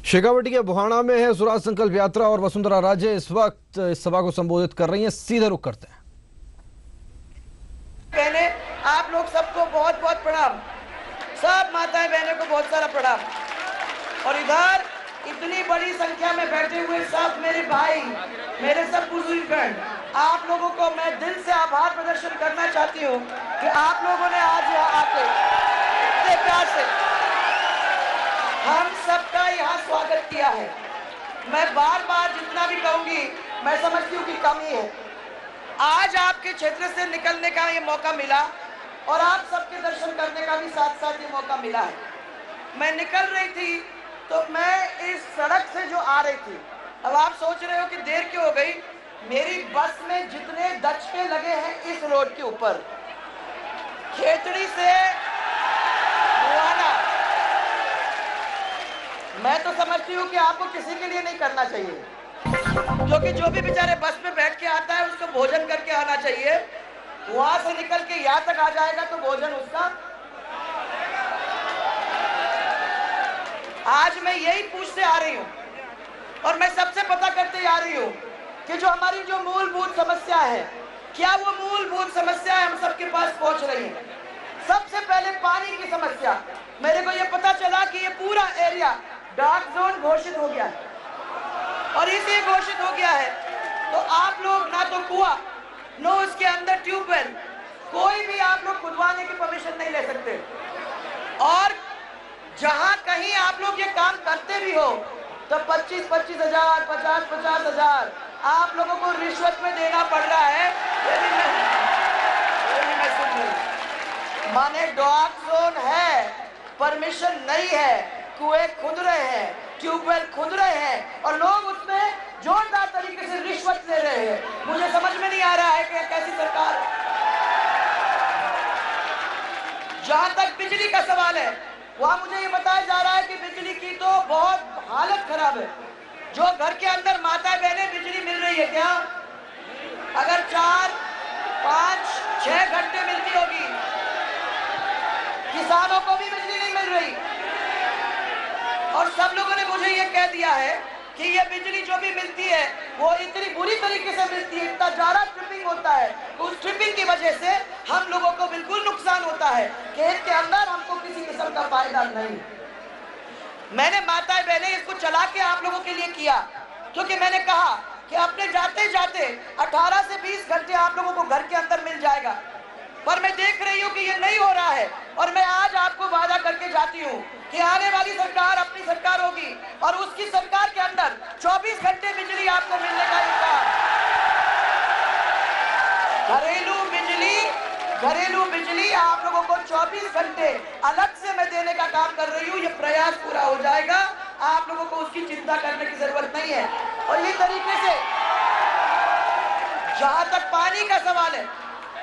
शेखावटी के बुहाना में है स्वराज संकल्प यात्रा और वसुंधरा राजे इस वक्त इस सभा को संबोधित कर रही हैं। सीधे रुख करते हैं। बहने, आप लोग सबको बहुत बहुत प्रणाम। सब माताएं बहनों को बहुत सारा प्रणाम। और इधर इतनी बड़ी संख्या में बैठे हुए सब मेरे भाई, मेरे सब बुजुर्गगण, आप लोगों को मैं दिल से आभार प्रदर्शन करना चाहती हूँ कि आप लोगों ने आज यहाँ आके इतने प्यार से हम सबका यहाँ स्वागत किया है। मैं बार बार जितना भी कहूंगी, मैं समझती हूँ कि कम ही है। आज आपके क्षेत्र से निकलने का ये मौका मिला और आप सबके दर्शन करने का भी साथ साथ ये मौका मिला है। मैं निकल रही थी तो मैं इस सड़क से जो आ रही थी, अब आप सोच रहे हो कि देर क्यों हो गई। मेरी बस में जितने दचके लगे हैं इस रोड के ऊपर, खेतड़ी से बुहाना, मैं तो समझती हूँ कि आपको किसी के लिए नहीं करना चाहिए, क्योंकि जो भी बेचारे बस में बैठ के आता है उसको भोजन करके आना चाहिए। वहां से निकल के यहाँ तक आ जाएगा तो भोजन उसका। आज मैं यही पूछते आ रही हूँ और मैं सबसे पता करते आ रही हूँ कि जो हमारी जो मूलभूत समस्या है, क्या वो मूलभूत समस्या हम सबके पास पहुंच रही है। सबसे पहले पानी की समस्या। मेरे को ये पता चला कि ये पूरा एरिया डार्क जोन घोषित हो गया है और इसलिए घोषित हो गया है तो आप लोग ना तो कुआं, नो उसके अंदर ट्यूबवेल, कोई भी आप लोग खुदवाने की परमिशन नहीं ले सकते। और जहां कहीं आप लोग ये काम करते भी हो तो 25-25 हजार, 50-50 हजार आप लोगों को रिश्वत में देना पड़ रहा है। ये भी मैं सुन रही। माने डार्क जोन है, परमिशन नहीं है, कुएं खुद रहे हैं, ट्यूबवेल खुद रहे हैं और लोग उसमें जोरदार तरीके से रिश्वत ले रहे हैं। मुझे समझ में नहीं आ रहा है कि कैसी सरकार। जहां तक बिजली का सवाल है, वहां मुझे ये बताया जा रहा है कि बिजली की तो बहुत हालत खराब है। जो घर के अंदर माताएं बहनें बिजली मिल रही है क्या? अगर 4, 5, 6 घंटे मिलती होगी, किसानों को भी बिजली नहीं मिल रही। और सब लोगों ने मुझे ये कह दिया है कि ये बिजली जो भी मिलती है वो इतनी बुरी तरीके से मिलती है, इतना ज्यादा ट्रिपिंग होता है, तो उस ट्रिपिंग की वजह से हम लोगों को बिल्कुल नुकसान होता है। खेत के अंदर हमको किसी किस्म का फायदा नहीं। मैंने माताएं बहनें इसको चला के आप लोगों के लिए किया, क्योंकि मैंने कहा कि अपने जाते जाते 18 से 20 घंटे आप लोगों को घर के अंदर मिल जाएगा। पर मैं देख रही हूँ कि ये नहीं हो रहा है और मैं आज आपको वादा करके जाती हूँ कि आने वाली सरकार अपनी सरकार होगी और उसकी सरकार के अंदर 24 घंटे बिजली आपको मिलने का इंतजाम। घरेलू बिजली आप लोगों को 24 घंटे अलग से मैं देने का काम कर रही हूँ। ये प्रयास पूरा हो जाएगा, आप लोगों को उसकी चिंता करने की जरूरत नहीं है। और ये तरीके से जहां तक पानी का सवाल है,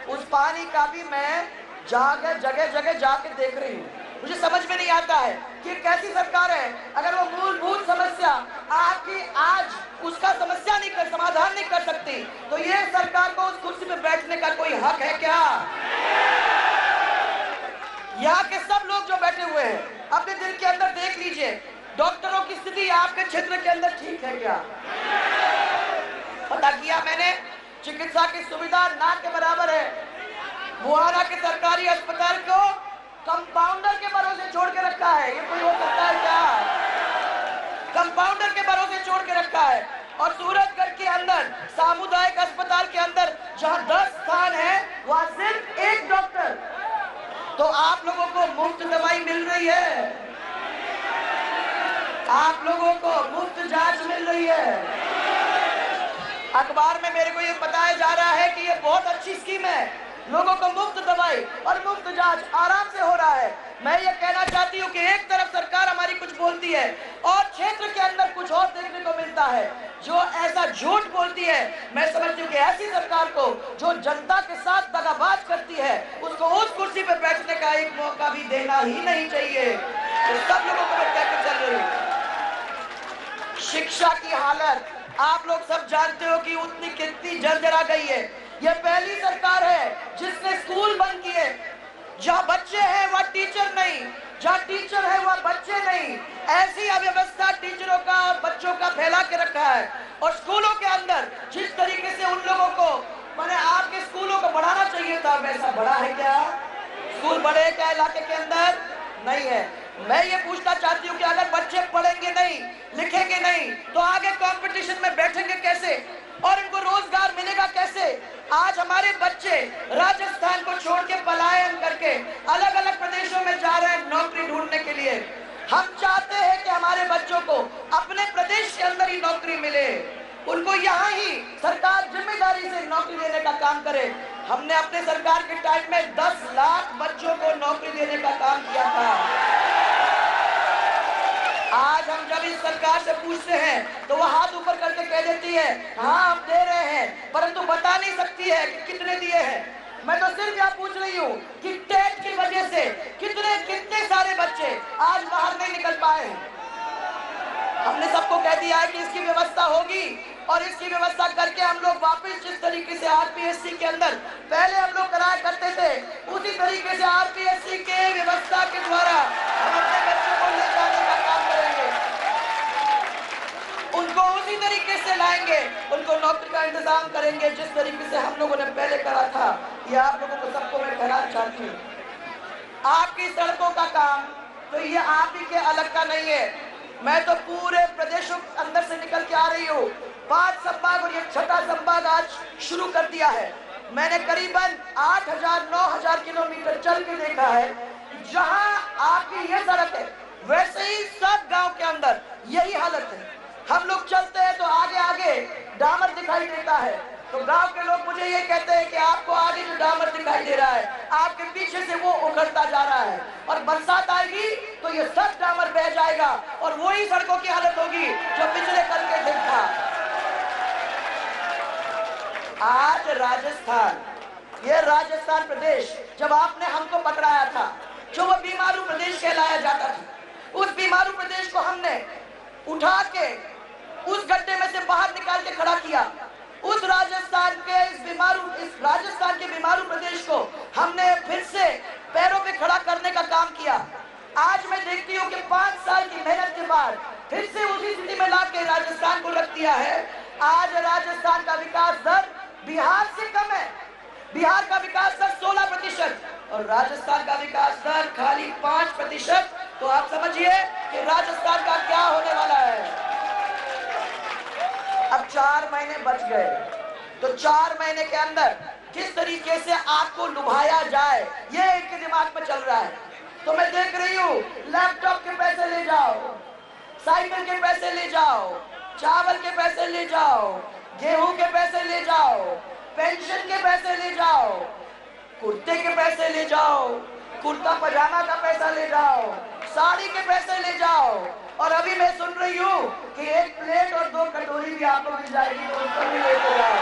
उस पानी का भी मैं जगह जगह जाके देख रही हूँ। मुझे समझ में नहीं आता है कि कैसी सरकार है। अगर वो मूलभूत समस्या आपकी आज उसका समस्या नहीं कर, समाधान नहीं कर सकती, तो ये सरकार को उस कुर्सी पे बैठने का कोई हक है क्या? यहाँ के सब लोग जो बैठे हुए हैं अपने दिल के अंदर देख लीजिए, डॉक्टरों की स्थिति आपके क्षेत्र के अंदर ठीक है क्या? पता किया मैंने, चिकित्सा की सुविधा ना के बराबर है। बुहाना के सरकारी अस्पताल को कंपाउंडर के भरोसे छोड़ के रखा है। ये कोई हो सकता है क्या? कंपाउंडर के भरोसे छोड़ के रखा है। और सूरजगढ़ के अंदर सामुदायिक अस्पताल के अंदर जहां 10 स्थान है, वहां सिर्फ 1 डॉक्टर। तो आप लोगों को मुफ्त दवाई मिल रही है, आप लोगों को मुफ्त जांच मिल रही है। अखबार में मेरे को ये बताया जा रहा है कि ये बहुत अच्छी स्कीम है, लोगों को मुफ्त दवाई और मुफ्त जांच आराम से हो रहा है। मैं ये कहना चाहती हूँ कि एक तरफ सरकार हमारी कुछ बोलती है और क्षेत्र के अंदर कुछ और देखने को मिलता है। जो ऐसा झूठ बोलती है, मैं समझती हूँ कि ऐसी सरकार को जो जनता के साथ दगाबाज करती है, उसको उस कुर्सी पर बैठने का एक मौका भी देना ही नहीं चाहिए। तो सब लोगों को मैं कहकर चल रही हूँ, शिक्षा की हालत आप लोग सब जानते हो कि उतनी कितनी जर्जरा गई है। ये पहली सरकार है जिसने स्कूल बंद किए। जहाँ बच्चे हैं वहाँ टीचर नहीं, जहाँ टीचर है वहाँ बच्चे नहीं। ऐसी अव्यवस्था टीचरों का और बच्चों का फैला के रखा है। और स्कूलों के अंदर जिस तरीके से उन लोगों को, मैंने आपके स्कूलों को बढ़ाना चाहिए था, वैसा बड़ा है क्या? स्कूल बड़े क्या इलाके के अंदर? नहीं है। मैं ये पूछना चाहती हूँ कि अगर बच्चे पढ़ेंगे नहीं, लिखेंगे नहीं, तो आगे कंपटीशन में बैठेंगे कैसे और इनको रोजगार मिलेगा कैसे? आज हमारे बच्चे राजस्थान को छोड़ के पलायन करके अलग अलग प्रदेशों में जा रहे हैं नौकरी ढूंढने के लिए। हम चाहते हैं कि हमारे बच्चों को अपने प्रदेश के अंदर ही नौकरी मिले, उनको यहाँ ही सरकार जिम्मेदारी से नौकरी देने का काम करे। हमने अपने सरकार के टाइम में 10 लाख बच्चों को नौकरी देने का काम किया था। आज हम जब इस सरकार से पूछते हैं तो वो हाथ ऊपर करके कह देती है हाँ हम दे रहे हैं, परंतु बता नहीं सकती है कि कितने दिए हैं। मैं तो सिर्फ यह पूछ रही हूँ कि टेट की वजह से कितने सारे बच्चे आज बाहर नहीं निकल पाए हैं। हमने सबको कह दिया है कि इसकी व्यवस्था होगी और इसकी व्यवस्था करके हम लोग वापस जिस तरीके से आरपीएससी के अंदर पहले हम लोग कराया करते थे, उसी तरीके से आरपीएससी के व्यवस्था के द्वारा हम अपने बच्चों को ले जाने का काम करेंगे, उनको उसी तरीके से लाएंगे, उनको नौकरी का इंतजाम करेंगे जिस तरीके से हम लोगों ने पहले करा था। ये आप लोगों को सबको मैं कहना चाहती हूँ, आपकी सड़कों का काम तो ये आप ही के अलग का नहीं है। मैं तो पूरे प्रदेशों के अंदर से निकल के आ रही हूँ। 5 संभाग और ये 6ठा संभाग आज शुरू कर दिया है। मैंने करीबन 8,000-9,000 किलोमीटर चल के देखा है। जहां आपकी ये सड़क है वैसे ही सब गांव के अंदर यही हालत है। हम लोग चलते हैं तो आगे आगे डामर दिखाई देता है, तो गांव के लोग मुझे ये कहते हैं कि आपको आगे जो डामर दिखाई दे रहा है आपके पीछे से वो उखड़ता जा रहा है, और बरसात आएगी तो ये सब डामर बह जाएगा और वही सड़कों की हालत होगी जो पिछले कल के दिन था। आज राजस्थान, ये राजस्थान प्रदेश जब आपने हमको पकड़ाया था, जो वो बीमारू प्रदेश कहलाया जाता था, उस बीमारू प्रदेश को हमने उठा के उस गड्ढे में से बाहर निकाल के खड़ा किया। उस राजस्थान के बीमारू प्रदेश को हमने फिर से पैरों पे खड़ा करने का काम किया। आज मैं देखती हूँ कि 5 साल की मेहनत के बाद फिर से उसी स्थिति में लाके राजस्थान को रख दिया है। आज राजस्थान का विकास दर बिहार से कम है। बिहार का विकास दर 16% और राजस्थान का विकास दर खाली 5%। तो आप समझिए कि राजस्थान का क्या होने वाला है। अब 4 महीने बच गए, तो 4 महीने के अंदर किस तरीके से आपको लुभाया जाए ये इनके दिमाग में चल रहा है। तो मैं देख रही हूँ लैपटॉप के पैसे ले जाओ, साइकिल के पैसे ले जाओ, चावल के पैसे ले जाओ, गेहूं के पैसे ले जाओ, पेंशन के पैसे ले जाओ, कुर्ते के पैसे ले जाओ, कुर्ता पजामा का पैसा ले जाओ, साड़ी के पैसे ले जाओ, और अभी मैं सुन रही हूँ कि 1 प्लेट और 2 कटोरी भी आपको मिल जाएगी तो उसको भी लेते जाओ।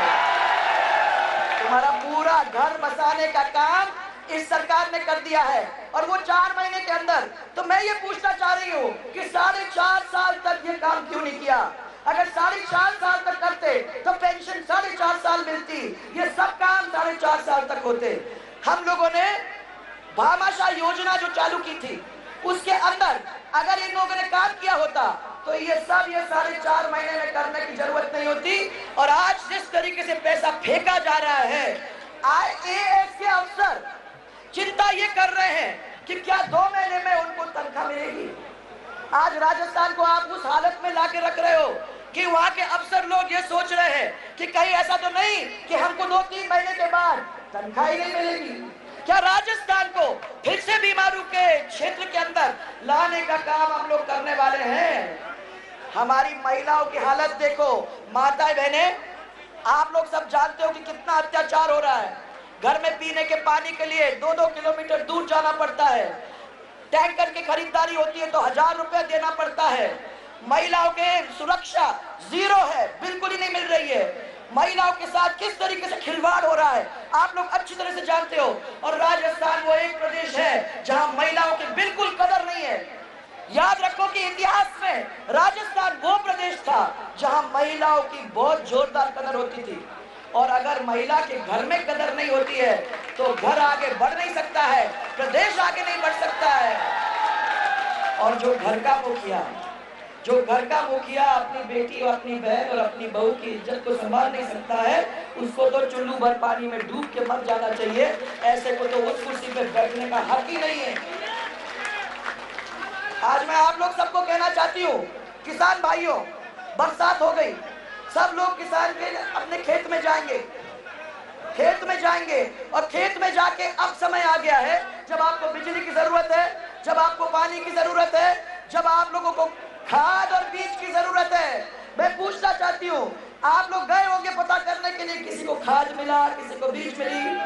तुम्हारा पूरा घर बसाने का काम इस सरकार ने कर दिया है, और वो 4 महीने के अंदर। तो मैं ये पूछना चाह रही हूँ कि 4.5 साल तक ये काम क्यों नहीं किया? अगर 4.5 साल तक करते तो पेंशन 4.5 साल मिलती, ये सब काम 4.5 साल तक होते। हम लोगों ने भामाशाह योजना जो चालू की थी उसके अंदर अगर इन लोगों ने काम किया होता तो ये 4.5 महीने में करने की जरूरत नहीं होती। और आज जिस तरीके से पैसा फेंका जा रहा है, IAS के अफसर चिंता ये कर रहे हैं कि क्या 2 महीने में उनको तनख्वाह मिलेगी। आज राजस्थान को आप उस हालत में लाके रख रहे हो कि वहां के अफसर लोग ये सोच रहे हैं कि कहीं ऐसा तो नहीं कि हमको 2-3 महीने के बाद तनख्वाह ही नहीं मिलेगी। क्या राजस्थान को फिर से बीमारू के क्षेत्र के अंदर लाने का काम हम लोग करने वाले हैं? हमारी महिलाओं की हालत देखो। माताएं बहनें, आप लोग सब जानते हो कि कितना अत्याचार हो रहा है। घर में पीने के पानी के लिए 2-2 किलोमीटर दूर जाना पड़ता है। टैंकर की खरीदारी होती है तो 1000 रुपया देना पड़ता है। महिलाओं के सुरक्षा 0 है, बिल्कुल ही नहीं मिल रही है। महिलाओं के साथ किस तरीके से खिलवाड़ हो रहा है आप लोग अच्छी तरह से जानते हो। और राजस्थान वो एक प्रदेश है जहां महिलाओं की बिल्कुल कदर नहीं है। याद रखो कि इतिहास में राजस्थान वो प्रदेश था जहां महिलाओं की बहुत जोरदार कदर होती थी। और अगर महिला के घर में कदर नहीं होती है तो घर आगे बढ़ नहीं सकता है, प्रदेश आगे नहीं बढ़ सकता है। और जो घर का मुखिया जो घर का मुखिया अपनी बेटी और अपनी बहन और अपनी बहू की इज्जत को संभाल नहीं सकता है, उसको तो चुल्लू भर पानी में डूब के मर जाना चाहिए। ऐसे को तो उस कुर्सी पे बैठने का हक ही नहीं है। आज मैं आप लोग सबको कहना चाहती हूँ, किसान भाइयों, बरसात हो गई, सब लोग किसान के अपने खेत में जाएंगे, और खेत में जाके अब समय आ गया है जब आपको बिजली की जरूरत है, जब आपको पानी की जरूरत है, जब आप लोगों को खाद और बीज की जरूरत है। मैं पूछना चाहती हूँ, आप लोग गए होंगे पता करने के लिए, किसी को खाद मिला, किसी को बीज मिली?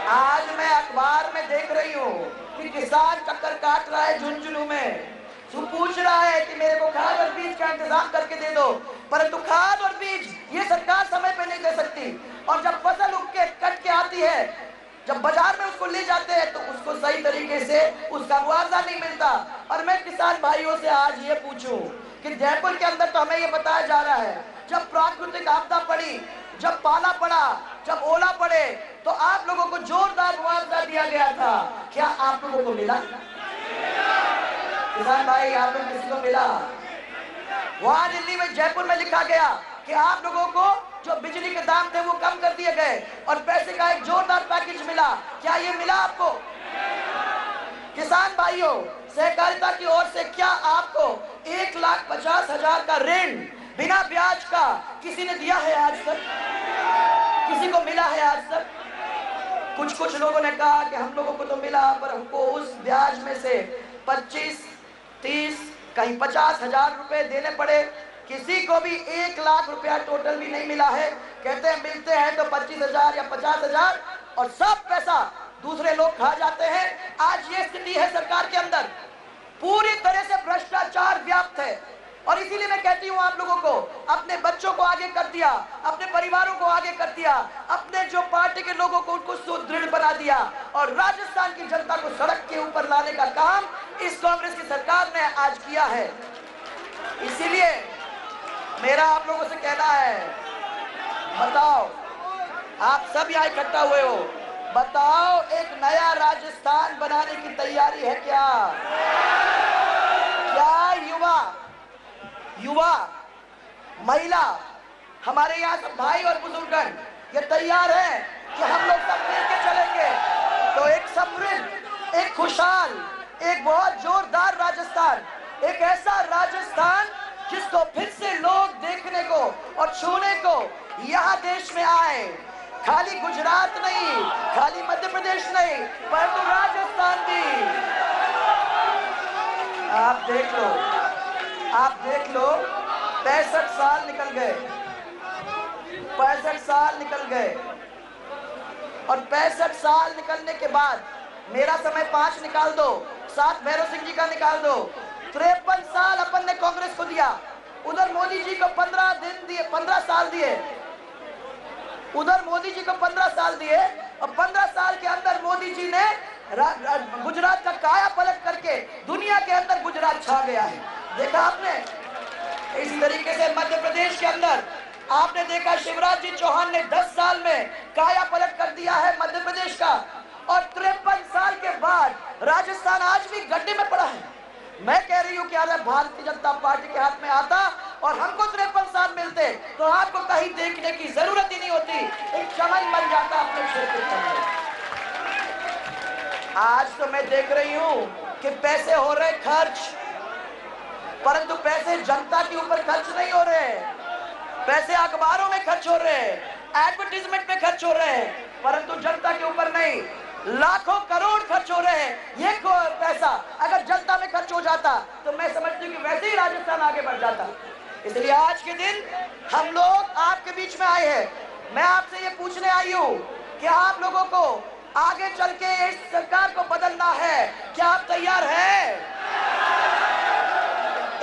आज मैं अखबार में देख रही हूँ कि किसान चक्कर काट रहा है झुंझुनू में, तू पूछ रहा है कि मेरे को खाद और बीज का इंतजाम करके दे दो, परंतु खाद और बीज ये सरकार समय पे नहीं दे सकती। और जब फसल उग के कट के आती है, जब बाजार में उसको ले जाते हैं, तो उसको सही तरीके से उसका मुआवजा नहीं मिलता। और मैं किसान भाइयों से आज ये पूछूं कि जयपुर के अंदर तो हमें ये बताया जा रहा है, जब प्राकृतिक आपदा पड़ी, जब पाला पड़ा, जब ओला पड़े, तो आप लोगों को जोरदार मुआवजा दिया गया था। क्या आप लोगों को मिला? किसान भाई, आप लोग किसी को मिला? वहां दिल्ली में, जयपुर में लिखा गया कि आप लोगों को जो बिजली के दाम थे वो कम कर दिए गए और पैसे का एक जोरदार पैकेज मिला। क्या ये मिला आपको? किसान भाइयों, सहकारिता की ओर से क्या आपको 1,50,000 का ऋण बिना ब्याज का किसी ने दिया है आज तक? किसी को मिला है आज तक? कुछ लोगों ने कहा कि हम लोगों को तो मिला, पर हमको उस ब्याज में से 25, 30, कहीं 50,000 रुपए देने पड़े। किसी को भी 1,00,000 रुपया टोटल भी नहीं मिला है। कहते हैं मिलते हैं तो 25,000 या 50,000 और सब पैसा दूसरे लोग खा जाते हैं। आज ये स्थिति है सरकार के अंदर, पूरी तरह से भ्रष्टाचार व्याप्त है। और इसीलिए मैं कहती हूँ आप लोगों को, अपने बच्चों को आगे कर दिया, अपने परिवारों को आगे कर दिया, अपने जो पार्टी के लोगों को उनको सुदृढ़ बना दिया और राजस्थान की जनता को सड़क के ऊपर लाने का काम इस कांग्रेस की सरकार ने आज किया है। इसीलिए मेरा आप लोगों से कहना है, बताओ, आप सब यहाँ इकट्ठा हुए हो, बताओ एक नया राजस्थान बनाने की तैयारी है क्या? क्या युवा, महिला, हमारे यहाँ सब भाई और बुजुर्गन ये तैयार है कि हम लोग सब मिलकर चलेंगे तो एक समृद्ध, एक खुशहाल, एक बहुत जोरदार राजस्थान, एक ऐसा राजस्थान जिसको फिर से लोग देखने को और छूने को यहाँ देश में आए। खाली गुजरात नहीं, खाली मध्य प्रदेश नहीं, परंतु राजस्थान भी। आप देख लो 65 साल निकल गए, 65 साल निकल गए और 65 साल निकलने के बाद मेरा समय 5 निकाल दो, 7 भैरव सिंह जी का निकाल दो, 53 साल अपन ने कांग्रेस को दिया। उधर मोदी जी को 15 साल दिए, उधर मोदी जी को 15 साल दिए और 15 साल के अंदर मोदी जी ने गुजरात का काया पलट करके दुनिया के अंदर गुजरात छा गया है। देखा आपने? इस तरीके से मध्य प्रदेश के अंदर आपने देखा, शिवराज जी चौहान ने 10 साल में काया पलट कर दिया है मध्य प्रदेश का। और 53 साल के बाद राजस्थान आज भी गड्ढे में पड़ा है। मैं कह रही हूँ कि अगर भारतीय जनता पार्टी के हाथ में आता और हमको 53 साल मिलते तो आपको कहीं देखने की जरूरत ही नहीं होती, एक चमन बन जाता अपने क्षेत्र के अंदर। आज तो मैं देख रही हूँ कि पैसे हो रहे खर्च, परंतु पैसे जनता के ऊपर खर्च नहीं हो रहे। पैसे अखबारों में खर्च हो रहे हैं, एडवर्टीजमेंट में खर्च हो रहे हैं, परंतु जनता के ऊपर नहीं। लाखों करोड़ खर्च हो रहे हैं। ये पैसा अगर जनता में खर्च हो जाता तो मैं समझती हूँ कि वैसे ही राजस्थान आगे बढ़ जाता। इसलिए आज के दिन हम लोग आपके बीच में आए हैं। मैं आपसे ये पूछने आई हूँ कि आप लोगों को आगे चल के इस सरकार को बदलना है, क्या आप तैयार हैं?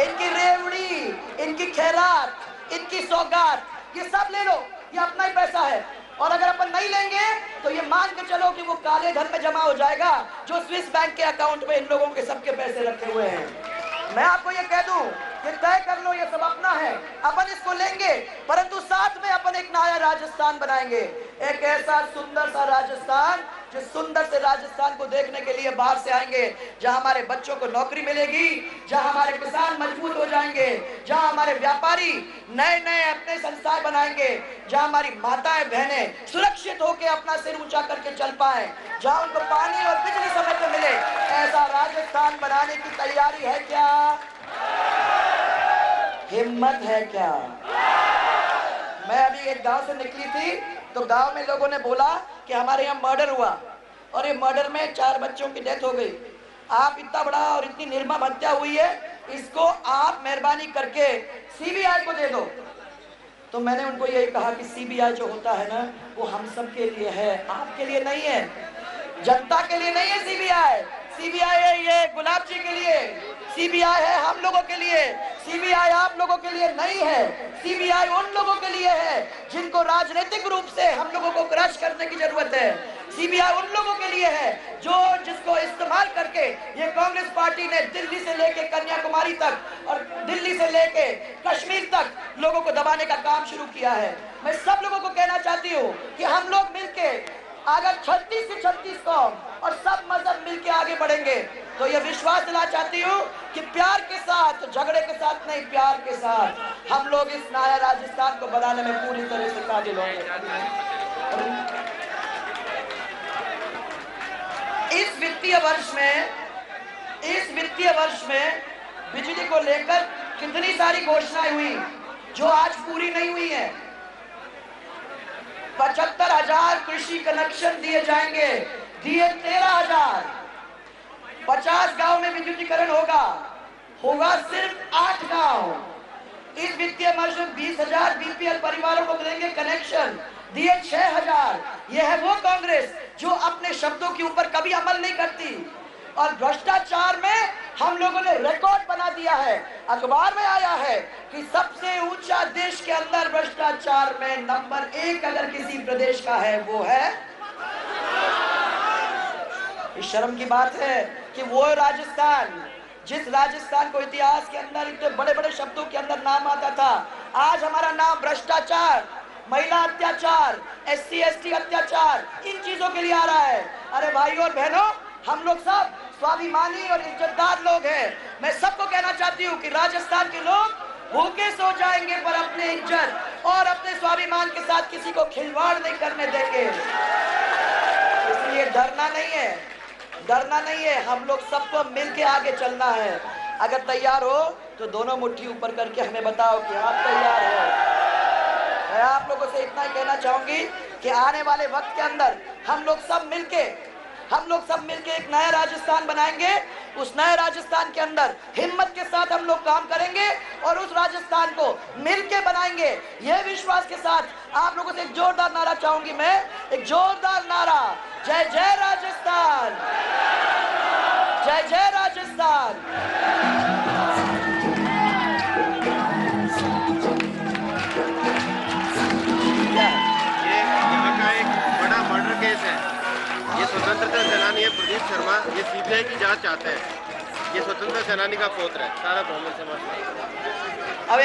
इनकी रेवड़ी, इनकी खैरात, इनकी सौगात, ये सब ले लो, ये अपना ही पैसा है। और अगर अपन नहीं लेंगे तो ये मान के चलो कि वो काले धन में जमा हो जाएगा जो स्विस बैंक के अकाउंट में इन लोगों के सबके पैसे रखे हुए हैं। मैं आपको ये कह दूं कि तय कर लो, ये सब अपना है, अपन इसको लेंगे, परंतु साथ में अपन एक नया राजस्थान बनाएंगे, एक ऐसा सुंदर सा राजस्थान जो सुंदर से राजस्थान को देखने के लिए बाहर से आएंगे, जहां हमारे बच्चों को नौकरी मिलेगी, जहां हमारे किसान मजबूत हो जाएंगे, जहां हमारे व्यापारी नए नए अपने संस्थाएं बनाएंगे, जहां हमारी माताएं बहनें सुरक्षित होकर अपना सिर ऊंचा करके चल पाए, जहां उनको पानी और बिजली समय पर मिले, ऐसा राजस्थान बनाने की तैयारी है क्या? हिम्मत है क्या? मैं अभी एक गांव से निकली थी, तो गांव में लोगों ने बोला कि हमारे यहाँ मर्डर हुआ और ये मर्डर में 4 बच्चों की डेथ हो गई। आप इतना बड़ा और इतनी निर्मम हत्या हुई है, इसको आप मेहरबानी करके सीबीआई को दे दो। तो मैंने उनको यही कहा कि सीबीआई जो होता है ना, वो हम सब के लिए है, आपके लिए नहीं है, जनता के लिए नहीं है। सीबीआई सीबीआई है ये गुलाब जी के लिए, सीबीआई है हम लोगों के लिए, सीबीआई आप लोगों के लिए नहीं है। सीबीआई उन लोगों के लिए है जिनको राजनीतिक रूप से हम लोगों को क्रश करने की जरूरत है। सीबीआई उन लोगों के लिए है जो जिसको इस्तेमाल करके ये कांग्रेस पार्टी ने दिल्ली से लेके कन्याकुमारी तक और दिल्ली से लेके कश्मीर तक लोगों को दबाने का काम शुरू किया है। मैं सब लोगों को कहना चाहती हूँ कि हम लोग मिलके अगर 36 से 36 कौम और सब मजहब मिलके आगे बढ़ेंगे तो ये विश्वास दिला चाहती हूँ कि प्यार के साथ, झगड़े के साथ नहीं, प्यार के साथ हम लोग इस नया राजस्थान को बनाने में पूरी तरह से काबिल होंगे। इस वित्तीय वर्ष में बिजली को लेकर कितनी सारी घोषणाएं हुई जो आज पूरी नहीं हुई है। 75,000 कृषि कनेक्शन दिए जाएंगे, दिए 13,000। 50 गांव में विद्युतीकरण होगा सिर्फ 8 गांव। इस वित्तीय वर्ष में 20,000 बीपीएल परिवारों को देंगे कनेक्शन, दिए 6,000। यह है वो कांग्रेस जो अपने शब्दों के ऊपर कभी अमल नहीं करती। और भ्रष्टाचार में हम लोगों ने रिकॉर्ड बना दिया है। अखबार में आया है कि सबसे ऊंचा देश के अंदर भ्रष्टाचार में नंबर 1 अगर किसी प्रदेश का है वो है। इस शर्म की बात है कि वो राजस्थान, जिस राजस्थान को इतिहास के अंदर इतने बड़े बड़े शब्दों के अंदर नाम आता था, आज हमारा नाम भ्रष्टाचार, महिला अत्याचार, SC ST अत्याचार, इन चीजों के लिए आ रहा है। अरे भाइयों और बहनों, हम लोग सब स्वाभिमानी और इज्जतदार लोग हैं। मैं सबको कहना चाहती हूँ कि राजस्थान के लोग भूखे सो जाएंगे पर अपने इज्जत और अपने स्वाभिमान के साथ किसी को खिलवाड़ नहीं करने देंगे। इसलिए डरना नहीं है, हम लोग सबको मिलके आगे चलना है। अगर तैयार हो तो दोनों मुट्ठी ऊपर करके हमें बताओ कि आप तैयार हो। मैं आप लोगों से इतना ही कहना चाहूंगी कि आने वाले वक्त के अंदर हम लोग सब मिलके एक नया राजस्थान बनाएंगे। उस नए राजस्थान के अंदर हिम्मत के साथ हम लोग काम करेंगे और उस राजस्थान को मिलके बनाएंगे। यह विश्वास के साथ आप लोगों से एक जोरदार नारा चाहूंगी मैं, एक जोरदार नारा, जय जय राजस्थान, जय जय राजस्थान। ये स्वतंत्रता सेनानी है प्रदीप शर्मा, ये सीबीआई की जांच चाहते हैं। ये स्वतंत्रता सेनानी का पौत्र है, सारा बहुमत से मसला। अब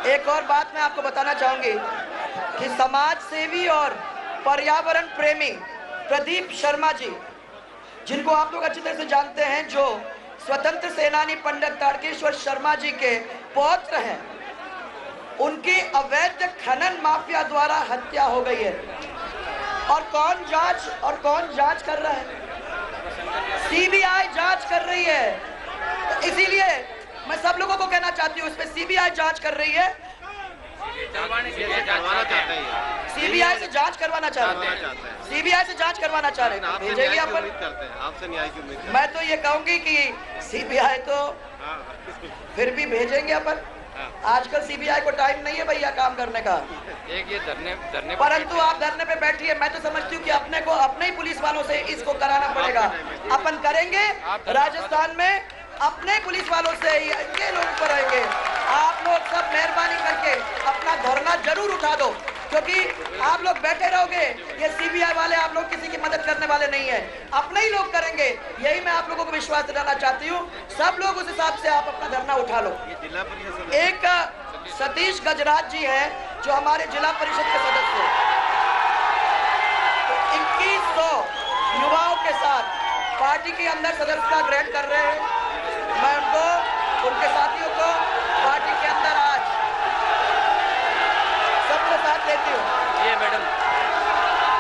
एक और बात मैं आपको बताना चाहूंगी कि समाज सेवी और पर्यावरण प्रेमी प्रदीप शर्मा जी, जिनको आप लोग अच्छी तरह से जानते हैं, जो स्वतंत्र सेनानी पंडित तारकेश्वर शर्मा जी के पौत्र हैं, उनकी अवैध खनन माफिया द्वारा हत्या हो गई है। और कौन जांच कर रहा है? सीबीआई जांच कर रही है। तो इसीलिए मैं सब लोगों को कहना चाहती हूँ, इस पे सीबीआई जांच कर रही है, सीबीआई से जांच करवाना चाह रहे हैं, सीबीआई से जांच करवाना चाह रहे हैं। भेजेंगे आपसे न्याय की उम्मीद। मैं तो ये कहूंगी कि सीबीआई तो फिर भी भेजेंगे अपन। आजकल सीबीआई को टाइम नहीं है भैया काम करने का। एक ये धरने परंतु आप धरने पे बैठिए। मैं तो समझती हूँ कि अपने ही पुलिस वालों से इसको कराना पड़ेगा। अपन करेंगे राजस्थान में, अपने पुलिस वालों से ये लोग करेंगे। आप लोग सब मेहरबानी करके अपना धरना जरूर उठा दो, क्योंकि आप लोग बैठे रहोगे, ये सीबीआई वाले आप लोग किसी की मदद करने वाले नहीं है, अपने ही लोग करेंगे। यही मैं आप लोगों को विश्वास दिलाना चाहती हूँ। सब लोग उस हिसाब से आप अपना धरना उठा लो। एक सतीश गजराज जी हैं जो हमारे जिला परिषद के सदस्य हैं। 2100 युवाओं के साथ पार्टी के अंदर सदस्यता ग्रहण कर रहे हैं। मैं उनको, उनके साथियों को पार्टी के अंदर आज सबके साथ लेती हूँ। ये मैडम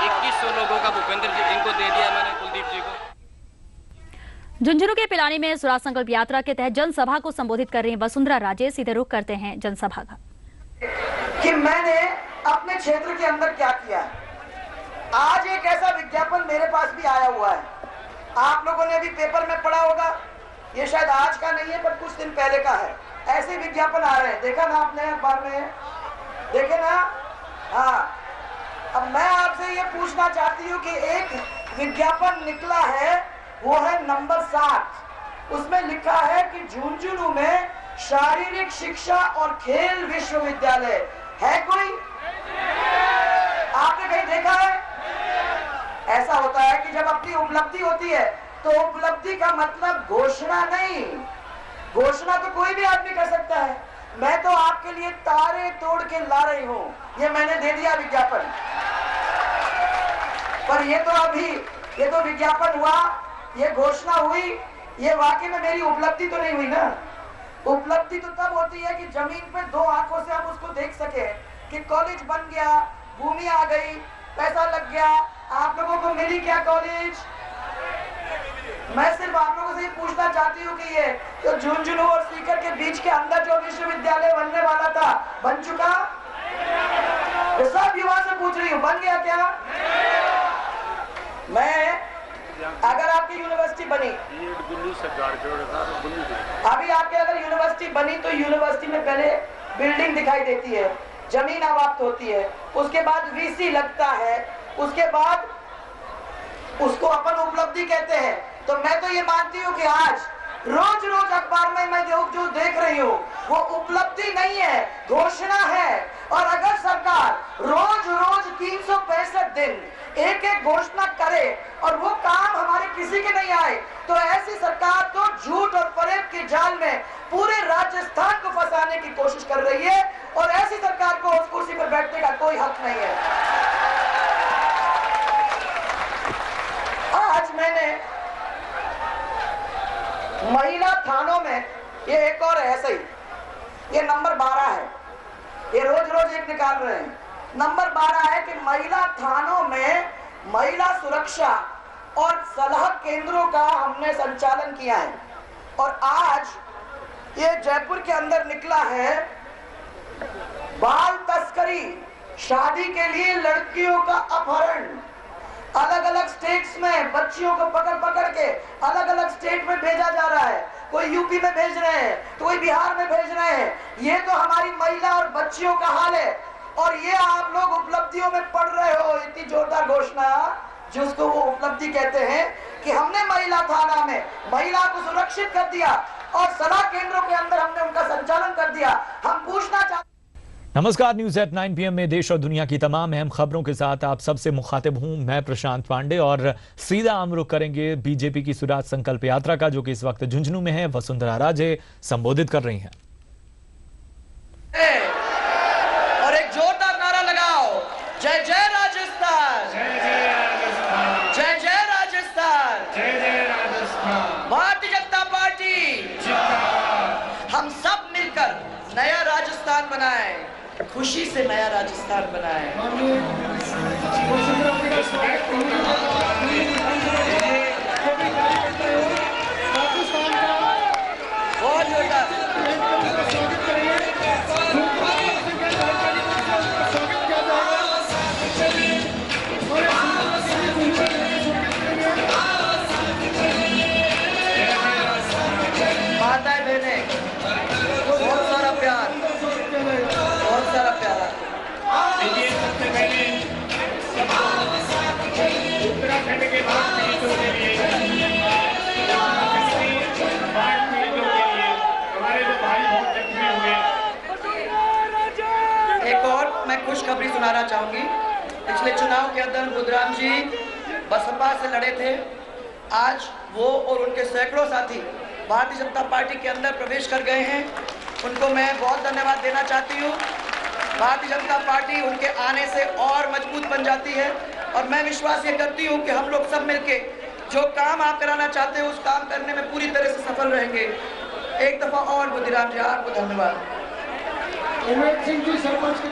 2100 लोगों का भूपेंद्र जी इनको दे दिया मैंने, कुलदीप जी को। झुंझुनू के पिलानी में स्वराज संकल्प यात्रा के तहत जनसभा को संबोधित कर रही हैं वसुंधरा राजे। सीधे रुख करते हैं जनसभा का कि मैंने अपने क्षेत्र के अंदर क्या किया है। आज एक ऐसा विज्ञापन मेरे पास भी आया हुआ है, आप लोगों ने भी पेपर में पढ़ा होगा। ये शायद आज का नहीं है पर कुछ दिन पहले का है। ऐसे विज्ञापन आ रहे हैं, देखा ना आपने अखबार में, देखे ना? हाँ, अब मैं आपसे ये पूछना चाहती हूँ कि एक विज्ञापन निकला है, वो है नंबर 7। उसमें लिखा है कि झुंझुनू में शारीरिक शिक्षा और खेल विश्वविद्यालय है। कोई आपने कहीं देखा है? ऐसा होता है कि जब अपनी उपलब्धि होती है तो उपलब्धि का मतलब घोषणा नहीं। घोषणा तो कोई भी आदमी कर सकता है। मैं तो आपके लिए तारे तोड़ के ला रही हूं, ये मैंने दे दिया विज्ञापन। पर ये तो विज्ञापन हुआ, ये घोषणा हुई, ये वाकई में मेरी उपलब्धि तो नहीं हुई ना। उपलब्धि तो तब होती है कि जमीन पे 2 आंखों से हम उसको देख सके कि कॉलेज बन गया, भूमि आ गई, पैसा लग गया। आप लोगों को मिली क्या कॉलेज? मैं सिर्फ आप लोगों से ये पूछना चाहती हूँ कि ये तो झुंझुनू और सीकर के बीच के अंदर जो विश्वविद्यालय बनने वाला था, बन चुका? ये सब युवा से पूछ रही हूँ, बन गया क्या? मैं अगर आपकी यूनिवर्सिटी बनी, अभी आपके अगर यूनिवर्सिटी बनी तो यूनिवर्सिटी में पहले बिल्डिंग दिखाई देती है, जमीन आवक्त होती है, उसके बाद वीसी लगता है, उसके बाद उसको अपन उपलब्धि कहते हैं। तो मैं तो ये मानती हूँ कि आज रोज रोज अखबार में मैं जो देख रही हूँ वो उपलब्धि नहीं है, घोषणा है। और अगर सरकार रोज रोज 365 दिन एक एक घोषणा करे और वो काम हमारे किसी के नहीं आए, तो ऐसी सरकार तो झूठ और फरेब के जाल में पूरे राजस्थान को फंसाने की कोशिश कर रही है और ऐसी सरकार को उस कुर्सी पर बैठने का कोई हक नहीं है। आज मैंने महिला थानों में, ये एक और ऐसा ही, ये नंबर 12 है, ये रोज रोज एक निकाल रहे हैं। नंबर 12 है कि महिला थानों में महिला सुरक्षा और सलाह केंद्रों का हमने संचालन किया है। और आज ये जयपुर के अंदर निकला है बाल तस्करी, शादी के लिए लड़कियों का अपहरण। अलग अलग स्टेट्स में बच्चियों को पकड़ के अलग अलग स्टेट में भेजा जा रहा है। कोई यूपी में भेज रहे हैं, तो कोई बिहार में भेज रहे हैं। ये तो हमारी महिला और बच्चियों का हाल है। और ये आप लोग उपलब्धियों में पढ़ रहे हो, इतनी जोरदार घोषणा जिसको वो उपलब्धि कहते हैं कि हमने महिला थाना में महिला को सुरक्षित कर दिया और सलाह केंद्रों के अंदर हमने उनका संचालन कर दिया। हम पूछना चाहते। नमस्कार, न्यूज एट 9 PM में देश और दुनिया की तमाम अहम खबरों के साथ आप सबसे मुखातिब हूं मैं प्रशांत पांडे। और सीधा हम रुख करेंगे बीजेपी की स्वराज संकल्प यात्रा का, जो कि इस वक्त झुंझुनू में है। वसुंधरा राजे संबोधित कर रही हैं। और एक जोरदार नारा लगाओ, जय जय राजस्थान, जय जय राजस्थान, जय जय राजस्थान, जय जय राजस्थान। भारतीय जनता पार्टी जिंदाबाद। हम सब मिलकर नया राजस्थान बनाएं, खुशी से नया राजस्थान बनाएं। बहुत जोरदार। माताएं बहनें, बहुत सारा प्यार, बहुत सारा प्यार। देखिए, सबसे पहले उत्तराखंड के बाद पीड़ितों के लिए, बाढ़ पीड़ितों के लिए, हमारे जो भाई बहुत जख्मी हुए। एक और मैं खुशखबरी सुनाना चाहूंगी। पिछले चुनाव के अंदर बुद्धराम जी बसपा से लड़े थे। आज वो और उनके सैकड़ों साथी भारतीय जनता पार्टी के अंदर प्रवेश कर गए हैं। उनको मैं बहुत धन्यवाद देना चाहती हूँ। भारतीय जनता पार्टी उनके आने से और मजबूत बन जाती है और मैं विश्वास ये करती हूँ कि हम लोग सब मिलके जो काम आप कराना चाहते हो उस काम करने में पूरी तरह से सफल रहेंगे। एक दफा और बुद्धिराम जी आपको धन्यवाद। उमेश सिंह जी सरपंच